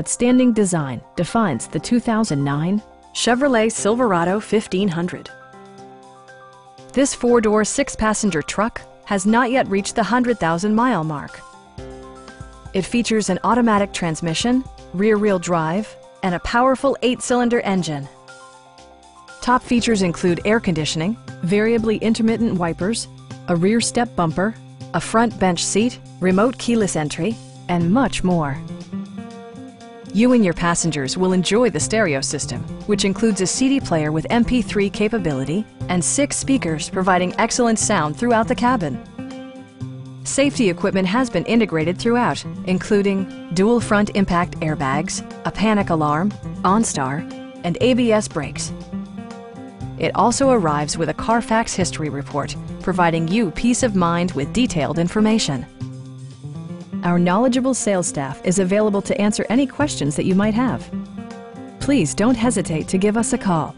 outstanding design defines the 2009 Chevrolet Silverado 1500. This four-door, six-passenger truck has not yet reached the 100,000-mile mark. It features an automatic transmission, rear-wheel drive, and a powerful 8-cylinder engine. Top features include air conditioning, variably intermittent wipers, a rear step bumper, a front bench seat, remote keyless entry, and much more. You and your passengers will enjoy the stereo system, which includes a CD player with MP3 capability and 6 speakers providing excellent sound throughout the cabin. Safety equipment has been integrated throughout, including dual front impact airbags, a panic alarm, OnStar, and ABS brakes. It also arrives with a Carfax history report, providing you peace of mind with detailed information. Our knowledgeable sales staff is available to answer any questions that you might have. Please don't hesitate to give us a call.